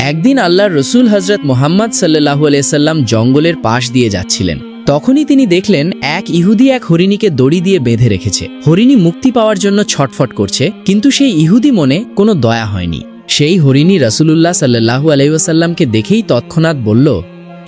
একদিন আল্লাহর রসুল হজরত মুহাম্মদ সাল্লাল্লাহু আলাইহি সাল্লাম জঙ্গলের পাশ দিয়ে যাচ্ছিলেন। তখনই তিনি দেখলেন এক ইহুদি এক হরিণীকে দড়ি দিয়ে বেঁধে রেখেছে। হরিণী মুক্তি পাওয়ার জন্য ছটফট করছে, কিন্তু সেই ইহুদি মনে কোনো দয়া হয়নি। সেই হরিণী রাসূলুল্লাহ সাল্লাল্লাহু আলাইহি ওয়াসাল্লামকে দেখেই তৎক্ষণাৎ বলল,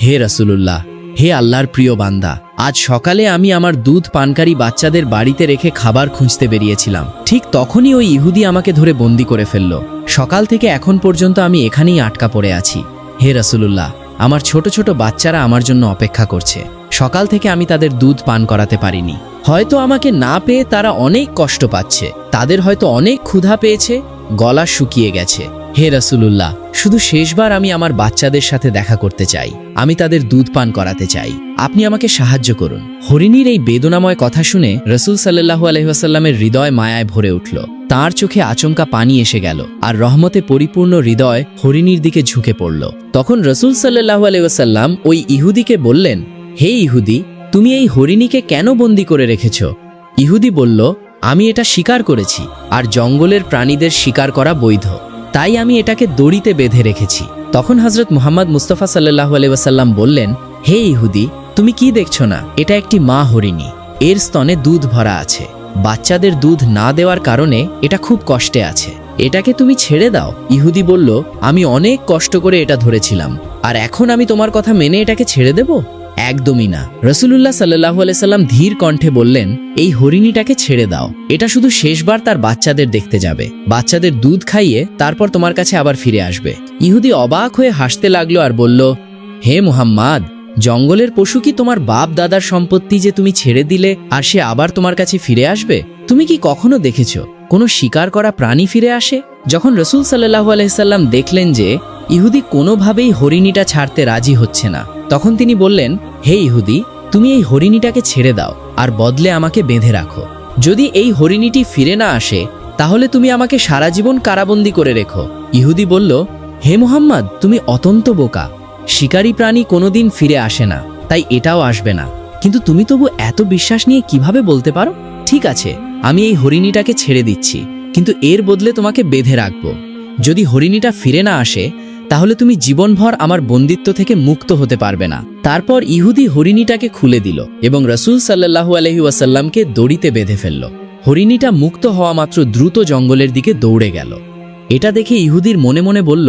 হে রাসূলুল্লাহ, হে আল্লাহর প্রিয় বান্দা, আজ সকালে আমি আমার দুধ পানকারী বাচ্চাদের বাড়িতে রেখে খাবার খুঁজতে বেরিয়েছিলাম। ঠিক তখনই ওই ইহুদি আমাকে ধরে বন্দি করে ফেলল। সকাল থেকে এখন পর্যন্ত আমি এখানেই আটকা পড়ে আছি। হে রাসূলুল্লাহ, আমার ছোট ছোট বাচ্চারা আমার জন্য অপেক্ষা করছে। সকাল থেকে আমি তাদের দুধ পান করাতে পারিনি। হয়তো আমাকে না পেয়ে তারা অনেক কষ্ট পাচ্ছে, তাদের হয়তো অনেক ক্ষুধা পেয়েছে, গলা শুকিয়ে গেছে। হে রাসূলুল্লাহ, শুধু শেষবার আমি আমার বাচ্চাদের সাথে দেখা করতে চাই। আমি তাদের দুধ পান করাতে চাই। আপনি আমাকে সাহায্য করুন। হরিণীর এই বেদনাময় কথা শুনে রাসূল সাল্লাল্লাহু আলাইহি ওয়াসাল্লামের হৃদয় মায়ায় ভরে উঠল। তার চোখে আচমকা পানি এসে গেল, আর রহমতে পরিপূর্ণ হৃদয় হরিণীর দিকে ঝুঁকে পড়ল। তখন রাসূল সাল্লাল্লাহু আলাইহি ওয়াসাল্লাম ওই ইহুদিকে বললেন, হে ইহুদি, তুমি এই হরিণীকে কেন বন্দী করে রেখেছ? ইহুদি বলল, আমি এটা শিকার করেছি, আর জঙ্গলের প্রাণীদের শিকার করা বৈধ, তাই আমি এটাকে দড়িতে বেঁধে রেখেছি। তখন হযরত মুহাম্মদ মুস্তাফা সাল্লাল্লাহু আলাইহি ওয়াসাল্লাম বললেন, হে ইহুদি, তুমি কি দেখছো না? এটা একটি মা হরিণী। এর স্তনে দুধ ভরা আছে। বাচ্চাদের দুধ না দেওয়ার কারণে এটা খুব কষ্টে আছে। এটাকে তুমি ছেড়ে দাও। ইহুদি বলল, আমি অনেক কষ্ট করে এটা ধরেছিলাম, আর এখন আমি তোমার কথা মেনে এটাকে ছেড়ে দেব? একদমই না। রাসূলুল্লাহ সাল্লাল্লাহু আলাইহি সাল্লাম ধীর কণ্ঠে বললেন, এই হরিণীটাকে ছেড়ে দাও। এটা শুধু শেষবার তার বাচ্চাদের দেখতে যাবে। বাচ্চাদের দুধ খাইয়ে তারপর তোমার কাছে আবার ফিরে আসবে। ইহুদি অবাক হয়ে হাসতে লাগলো আর বলল, হে মুহাম্মদ, জঙ্গলের পশু কি তোমার বাপ দাদার সম্পত্তি যে তুমি ছেড়ে দিলে আর সে আবার তোমার কাছে ফিরে আসবে? তুমি কি কখনো দেখেছ কোনো শিকার করা প্রাণী ফিরে আসে? যখন রাসূল সাল্লাল্লাহু আলাইহি সাল্লাম দেখলেন যে ইহুদি কোনোভাবেই হরিণীটা ছাড়তে রাজি হচ্ছে না, তখন তিনি বললেন, হে ইহুদি, তুমি এই হরিণীটাকে ছেড়ে দাও আর বদলে আমাকে বেঁধে রাখো। যদি এই হরিণীটি ফিরে না আসে, তাহলে তুমি আমাকে সারা জীবন কারাবন্দী করে রেখো। ইহুদি বলল, হে মুহাম্মদ, তুমি অত্যন্ত বোকা। শিকারী প্রাণী কোনোদিন ফিরে আসে না, তাই এটাও আসবে না। কিন্তু তুমি তবু এত বিশ্বাস নিয়ে কিভাবে বলতে পারো? ঠিক আছে, আমি এই হরিণীটাকে ছেড়ে দিচ্ছি, কিন্তু এর বদলে তোমাকে বেঁধে রাখব। যদি হরিণীটা ফিরে না আসে, তাহলে তুমি জীবনভর আমার বন্দিত্ব থেকে মুক্ত হতে পারবে না। তারপর ইহুদি হরিণীটাকে খুলে দিল এবং রাসূল সাল্লাল্লাহু আলাইহি ওয়াসাল্লামকে দড়িতে বেঁধে ফেলল। হরিণীটা মুক্ত হওয়া মাত্র দ্রুত জঙ্গলের দিকে দৌড়ে গেল। এটা দেখে ইহুদির মনে মনে বলল,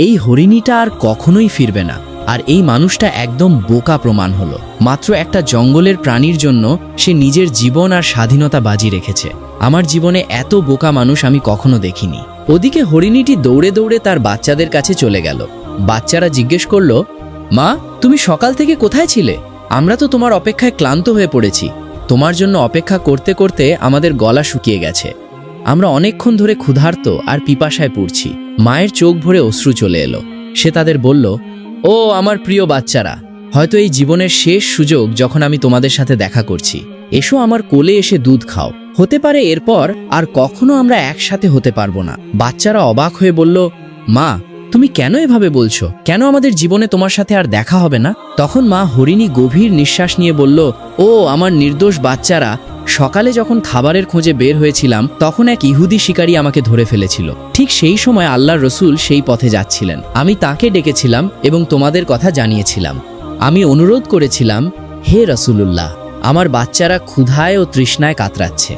এই হরিণীটা আর কখনোই ফিরবে না। আর এই মানুষটা একদম বোকা প্রমাণ হলো। মাত্র একটা জঙ্গলের প্রাণীর জন্য সে নিজের জীবন আর স্বাধীনতা বাজি রেখেছে। আমার জীবনে এত বোকা মানুষ আমি কখনো দেখিনি। ওদিকে হরিণীটি দৌড়ে দৌড়ে তার বাচ্চাদের কাছে চলে গেল। বাচ্চারা জিজ্ঞেস করল, মা, তুমি সকাল থেকে কোথায় ছিলে? আমরা তো তোমার অপেক্ষায় ক্লান্ত হয়ে পড়েছি। তোমার জন্য অপেক্ষা করতে করতে আমাদের গলা শুকিয়ে গেছে। আমরা অনেকক্ষণ ধরে ক্ষুধার্ত আর পিপাসায় পড়ছি। মায়ের চোখ ভরে অশ্রু চলে এলো। সে তাদের বলল, ও আমার প্রিয় বাচ্চারা, হয়তো এই জীবনের শেষ সুযোগ যখন আমি তোমাদের সাথে দেখা করছি। এসো আমার কোলে এসে দুধ খাও। হতে পারে এরপর আর কখনো আমরা একসাথে হতে পারবো না। বাচ্চারা অবাক হয়ে বলল, মা, তুমি কেন এভাবে বলছো? কেন আমাদের জীবনে তোমার সাথে আর দেখা হবে না? তখন মা হরিণী গভীর নিঃশ্বাস নিয়ে বলল, ও আমার নির্দোষ বাচ্চারা, সকালে যখন খাবারের খোঁজে বের হয়েছিলাম, তখন এক ইহুদি শিকারী আমাকে ধরে ফেলেছিল। ঠিক সেই সময় আল্লাহর রসুল সেই পথে যাচ্ছিলেন। আমি তাকে ডেকেছিলাম এবং তোমাদের কথা জানিয়েছিলাম। আমি অনুরোধ করেছিলাম, হে রাসূলুল্লাহ, আমার বাচ্চারা ক্ষুধায় ও তৃষ্ণায় কাতরাচ্ছে,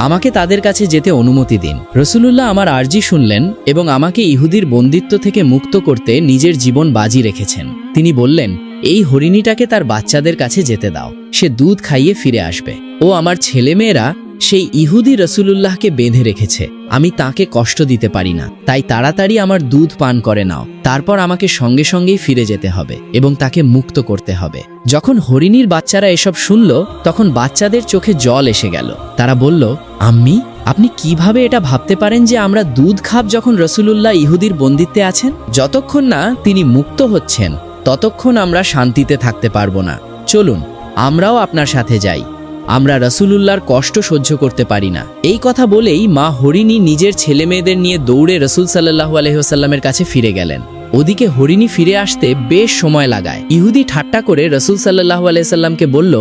আমাকে তাদের কাছে যেতে অনুমতি দিন। রাসূলুল্লাহ আমার আর্জি শুনলেন এবং আমাকে ইহুদির বন্দিত্ব থেকে মুক্ত করতে নিজের জীবন বাজি রেখেছেন। তিনি বললেন, এই হরিণীটাকে তার বাচ্চাদের কাছে যেতে দাও, সে দুধ খাইয়ে ফিরে আসবে। ও আমার ছেলেমেয়েরা সেই ইহুদি রাসূলুল্লাহকে বেঁধে রেখেছে। আমি তাকে কষ্ট দিতে পারি না, তাই তাড়াতাড়ি আমার দুধ পান করে নাও। তারপর আমাকে সঙ্গে সঙ্গেই ফিরে যেতে হবে এবং তাকে মুক্ত করতে হবে। যখন হরিণীর বাচ্চারা এসব শুনল, তখন বাচ্চাদের চোখে জল এসে গেল। তারা বলল, আম্মি, আপনি কিভাবে এটা ভাবতে পারেন যে আমরা দুধ খাব যখন রাসূলুল্লাহ ইহুদির বন্দিত্বে আছেন? যতক্ষণ না তিনি মুক্ত হচ্ছেন, ততক্ষণ আমরা শান্তিতে থাকতে পারবো না। চলুন, আমরাও আপনার সাথে যাই। আমরা রাসূলুল্লাহর কষ্ট সহ্য করতে পারি না। এই কথা বলেই মা হরিণী নিজের ছেলে মেয়েদের নিয়ে দৌড়ে রাসূল সাল্লাল্লাহু আলাইহি ওয়াসাল্লামের কাছে ফিরে গেলেন। ওদিকে হরিণী ফিরে আসতে বেশ সময় লাগায়। ইহুদি ঠাট্টা করে রাসূল সাল্লাল্লাহু আলাইহি ওয়াসাল্লামকে বলল,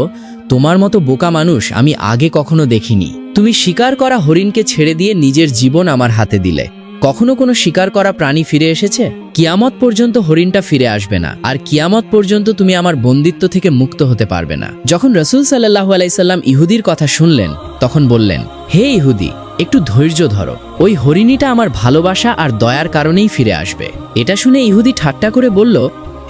তোমার মতো বোকা মানুষ আমি আগে কখনো দেখিনি। তুমি শিকার করা হরিণকে ছেড়ে দিয়ে নিজের জীবন আমার হাতে দিলে। কখনো কোনো শিকার করা প্রাণী ফিরে এসেছে? কিয়ামত পর্যন্ত হরিণটা ফিরে আসবে না, আর কিয়ামত পর্যন্ত তুমি আমার বন্দিত্ব থেকে মুক্ত হতে পারবে না। যখন রাসূল সাল্লাল্লাহু আলাইহি সাল্লাম ইহুদির কথা শুনলেন, তখন বললেন, হে ইহুদি, একটু ধৈর্য ধরো, ওই হরিণীটা আমার ভালোবাসা আর দয়ার কারণেই ফিরে আসবে। এটা শুনে ইহুদি ঠাট্টা করে বলল,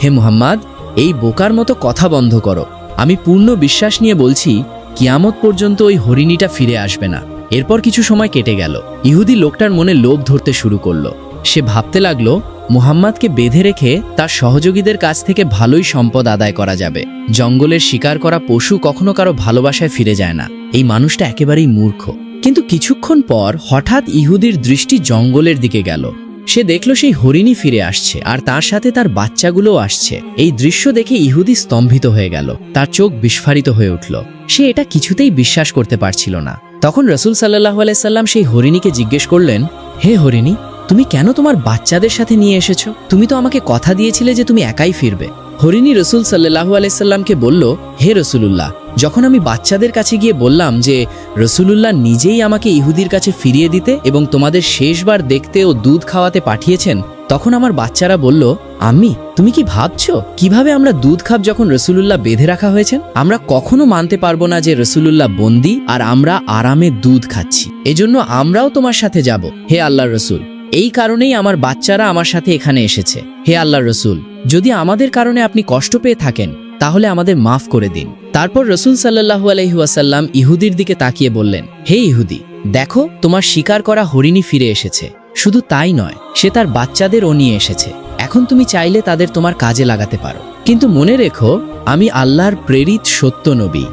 হে মুহাম্মদ, এই বোকার মতো কথা বন্ধ করো। আমি পূর্ণ বিশ্বাস নিয়ে বলছি, কিয়ামত পর্যন্ত ওই হরিণীটা ফিরে আসবে না। এরপর কিছু সময় কেটে গেল। ইহুদি লোকটার মনে লোভ ধরতে শুরু করলো। সে ভাবতে লাগলো, মুহাম্মাদকে বেঁধে রেখে তার সহযোগীদের কাছ থেকে ভালোই সম্পদ আদায় করা যাবে। জঙ্গলের শিকার করা পশু কখনো কারো ভালোবাসায় ফিরে যায় না। এই মানুষটা একেবারেই মূর্খ। কিন্তু কিছুক্ষণ পর হঠাৎ ইহুদির দৃষ্টি জঙ্গলের দিকে গেল। সে দেখল সেই হরিণী ফিরে আসছে, আর তার সাথে তার বাচ্চাগুলোও আসছে। এই দৃশ্য দেখে ইহুদি স্তম্ভিত হয়ে গেল। তার চোখ বিস্ফারিত হয়ে উঠল। সে এটা কিছুতেই বিশ্বাস করতে পারছিল না। তখন রাসূল সাল্লাল্লাহু আলাইহি সাল্লাম সেই হরিণীকে জিজ্ঞেস করলেন, হে হরিণী, তুমি কেন তোমার বাচ্চাদের সাথে নিয়ে এসেছো? তুমি তো আমাকে কথা দিয়েছিলে যে তুমি একাই ফিরবে। হরিণী রাসূল সাল্লাল্লাহু আলাইহি সাল্লামকে বলল, হে রাসূলুল্লাহ, যখন আমি বাচ্চাদের কাছে গিয়ে বললাম যে রাসূলুল্লাহ নিজেই আমাকে ইহুদির কাছে ফিরিয়ে দিতে এবং তোমাদের শেষবার দেখতে ও দুধ খাওয়াতে পাঠিয়েছেন, তখন আমার বাচ্চারা বলল, আম্মি, তুমি কি ভাবছো কিভাবে আমরা দুধ খাব যখন রাসূলুল্লাহ বেঁধে রাখা হয়েছেন? আমরা কখনো মানতে পারবো না যে রাসূলুল্লাহ বন্দী আর আমরা আরামে দুধ খাচ্ছি। এজন্য আমরাও তোমার সাথে যাব, হে আল্লাহর রাসূল। এই কারণেই আমার বাচ্চারা আমার সাথে এখানে এসেছে। হে আল্লাহর রাসূল, যদি আমাদের কারণে আপনি কষ্ট পেয়ে থাকেন তাহলে আমাদের মাফ করে দিন। তারপর রাসূল সাল্লাল্লাহু আলাইহি ওয়াসাল্লাম ইহুদির দিকে তাকিয়ে বললেন, হে ইহুদি, দেখো, তোমার শিকার করা হরিণী ফিরে এসেছে। শুধু তাই নয়, সে তার বাচ্চাদেরও নিয়ে এসেছে। এখন তুমি চাইলে তাদের তোমার কাজে লাগাতে পারো। কিন্তু মনে রেখো, আমি আল্লাহর প্রেরিত সত্য নবী।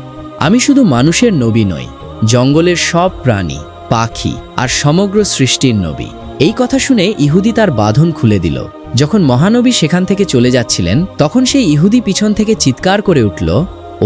আমি শুধু মানুষের নবী নই, জঙ্গলের সব প্রাণী, পাখি আর সমগ্র সৃষ্টির নবী। এই কথা শুনে ইহুদি তার বাঁধন খুলে দিল। যখন মহানবী সেখান থেকে চলে যাচ্ছিলেন, তখন সেই ইহুদি পিছন থেকে চিৎকার করে উঠল,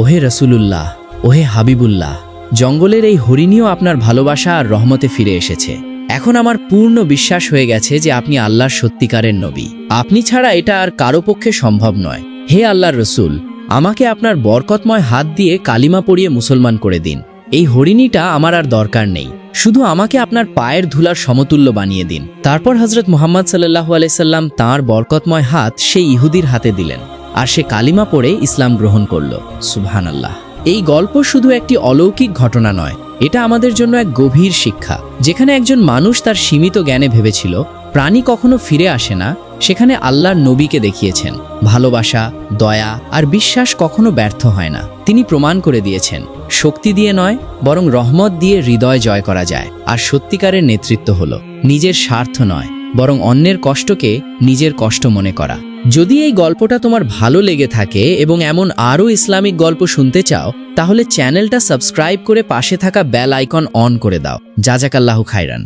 ওহে রাসূলুল্লাহ, ওহে হাবিবুল্লাহ, জঙ্গলের এই হরিণীও আপনার ভালোবাসা আর রহমতে ফিরে এসেছে। এখন আমার পূর্ণ বিশ্বাস হয়ে গেছে যে আপনি আল্লাহর সত্যিকারের নবী। আপনি ছাড়া এটা আর কারো পক্ষে সম্ভব নয়। হে আল্লাহর রাসূল, আমাকে আপনার বরকতময় হাত দিয়ে কালিমা পড়িয়ে মুসলমান করে দিন। এই হরিণীটা আমার আর দরকার নেই, শুধু আমাকে আপনার পায়ের ধুলার সমতুল্য বানিয়ে দিন। তারপর হযরত মুহাম্মদ সাল্লাল্লাহু আলাইহি সাল্লাম তাঁর বরকতময় হাত সেই ইহুদির হাতে দিলেন, আর সে কালিমা পড়ে ইসলাম গ্রহণ করল। সুবহানাল্লাহ। এই গল্প শুধু একটি অলৌকিক ঘটনা নয়, এটা আমাদের জন্য এক গভীর শিক্ষা। যেখানে একজন মানুষ তার সীমিত জ্ঞানে ভেবেছিল প্রাণী কখনো ফিরে আসে না, সেখানে আল্লাহর নবীকে দেখিয়েছেন ভালোবাসা, দয়া আর বিশ্বাস কখনো ব্যর্থ হয় না। তিনি প্রমাণ করে দিয়েছেন শক্তি দিয়ে নয়, বরং রহমত দিয়ে হৃদয় জয় করা যায়। আর সত্যিকারের নেতৃত্ব হলো নিজের স্বার্থ নয়, বরং অন্যের কষ্টকে নিজের কষ্ট মনে করা। যদি এই গল্পটা তোমার ভালো লেগে থাকে এবং এমন আরও ইসলামিক গল্প শুনতে চাও, তাহলে চ্যানেলটা সাবস্ক্রাইব করে পাশে থাকা বেল আইকন অন করে দাও। জাযাকাল্লাহু খাইরান।